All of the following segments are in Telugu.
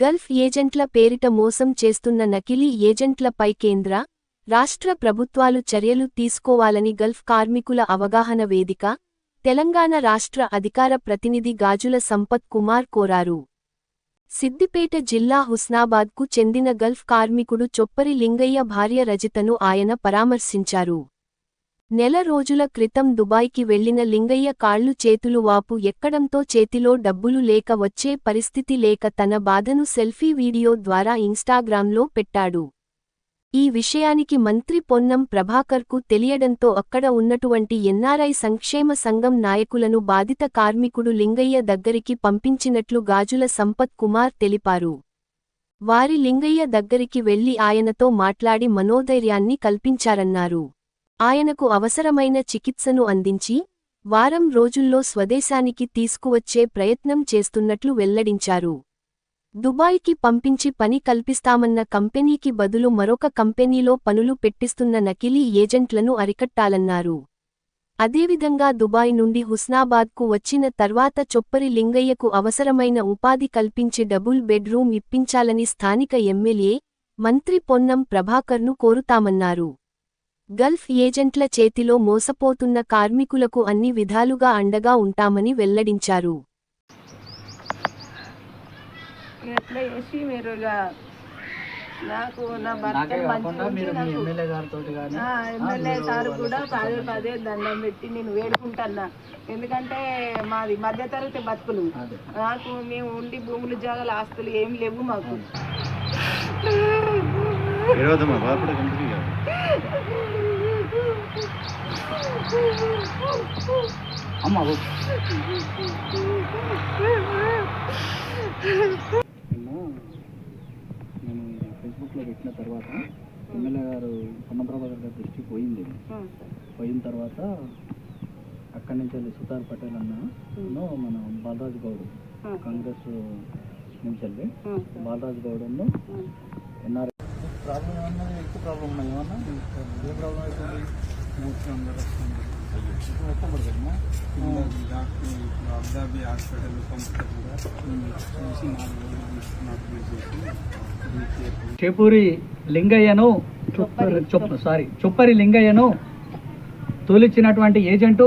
గల్ఫ్ ఏజెంట్ల పేరిట మోసం చేస్తున్న నకిలీ ఏజెంట్లపై కేంద్ర, రాష్ట్ర ప్రభుత్వాలు చర్యలు తీసుకోవాలని గల్ఫ్ కార్మికుల అవగాహన వేదిక, తెలంగాణ రాష్ట్ర అధికార ప్రతినిధి గాజుల సంపత్ కుమార్ కోరారు. సిద్దిపేట జిల్లా హుస్నాబాద్కు చెందిన గల్ఫ్ కార్మికుడు చొప్పరి లింగయ్య భార్య రజితను ఆయన పరామర్శించారు. నెల రోజుల క్రితం దుబాయ్కి వెళ్లిన లింగయ్య కాళ్లు చేతులు వాపు ఎక్కడంతో చేతిలో డబ్బులు లేక వచ్చే పరిస్థితి లేక తన బాధను సెల్ఫీ వీడియో ద్వారా ఇన్స్టాగ్రామ్లో పెట్టాడు. ఈ విషయానికి మంత్రి పొన్నం ప్రభాకర్కు తెలియడంతో అక్కడ ఉన్నటువంటి ఎన్ఆర్ఐ సంక్షేమ సంఘం నాయకులను బాధిత కార్మికుడు లింగయ్య దగ్గరికి పంపించినట్లు గాజుల సంపత్ కుమార్ తెలిపారు. వారి లింగయ్య దగ్గరికి వెళ్లి ఆయనతో మాట్లాడి మనోధైర్యాన్ని కల్పించారన్నారు. ఆయనకు అవసరమైన చికిత్సను అందించి, వారం రోజుల్లో స్వదేశానికి తీసుకువచ్చే ప్రయత్నం చేస్తున్నట్లు వెల్లడించారు. దుబాయ్కి పంపించి పని కల్పిస్తామన్న కంపెనీకి బదులు మరొక కంపెనీలో పనులు పెట్టిస్తున్న నకిలీ ఏజెంట్లను అరికట్టాలన్నారు. అదేవిధంగా దుబాయ్ నుండి హుస్నాబాద్కు వచ్చిన తర్వాత చొప్పరి లింగయ్యకు అవసరమైన ఉపాధి కల్పించి డబుల్ బెడ్రూమ్ ఇప్పించాలని స్థానిక ఎమ్మెల్యే, మంత్రి పొన్నం ప్రభాకర్ను కోరుతామన్నారు. గల్ఫ్ ఏజెంట్ల చేతిలో మోసపోతున్న కార్మికులకు అన్ని విధాలుగా అండగా ఉంటామని వెల్లడించారు. నాకు నా భర్త ఎమ్మెల్యే సార్ కూడా పదే దండం పెట్టి నేను వేడుకుంటున్నా. ఎందుకంటే మాది మధ్యతరగతి బతుకులు, నాకు మేము ఉండి భూములు జాగాలు ఆస్తులు ఏం లేవు మాకు. నేను ఫేస్బుక్లో పెట్టిన తర్వాత ఎమ్మెల్యే గారు పొన్నప్రభాకర్ గారి దృష్టికి పోయింది. పోయిన తర్వాత అక్కడి నుంచి వెళ్ళి సుతార్ పటేల్ అన్న మన బాలరాజ్ గౌడ్ కాంగ్రెస్ నుంచి వెళ్ళి బాలరాజ్ గౌడ్ ఎన్ఆర్ఐ ప్రాబ్లం ఏమన్నా ఎక్కువ ప్రాబ్లం ఉన్నాయి. ఏమన్నా ఏ ప్రాబ్లం అవుతుంది? అబ్దాబి హాస్పిటల్ చొప్పరి లింగయ్యను తోలిచ్చినటువంటి ఏజెంటు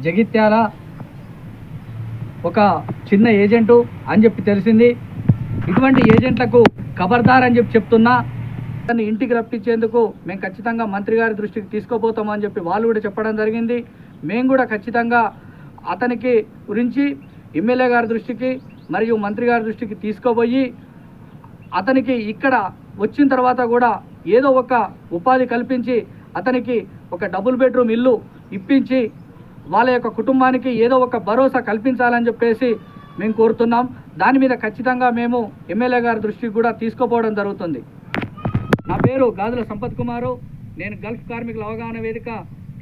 జగిత్యాల ఒక చిన్న ఏజెంటు అని చెప్పి తెలిసింది. ఇటువంటి ఏజెంట్లకు ఖబర్దార్ అని చెప్తున్నా. దాన్ని ఇంటికి రప్పించేందుకు మేము ఖచ్చితంగా మంత్రి గారి దృష్టికి తీసుకోబోతామని చెప్పి వాళ్ళు కూడా చెప్పడం జరిగింది. మేము కూడా ఖచ్చితంగా అతనికి గురించి ఎమ్మెల్యే గారి దృష్టికి మరియు మంత్రి గారి దృష్టికి తీసుకోబోయి అతనికి ఇక్కడ వచ్చిన తర్వాత కూడా ఏదో ఒక ఉపాధి కల్పించి అతనికి ఒక డబుల్ బెడ్రూమ్ ఇల్లు ఇప్పించి వాళ్ళ యొక్క కుటుంబానికి ఏదో ఒక భరోసా కల్పించాలని చెప్పేసి మేము కోరుతున్నాం. దాని మీద ఖచ్చితంగా మేము ఎమ్మెల్యే గారి దృష్టికి కూడా తీసుకోపోవడం జరుగుతుంది. నా పేరు గాజుల సంపత్ కుమారు. నేను గల్ఫ్ కార్మికుల అవగాహన వేదిక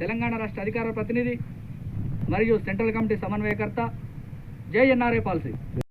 తెలంగాణ రాష్ట్ర అధికార ప్రతినిధి మరియు సెంట్రల్ కమిటీ సమన్వయకర్త. జై ఎన్ఆర్ఐ పాలసీ.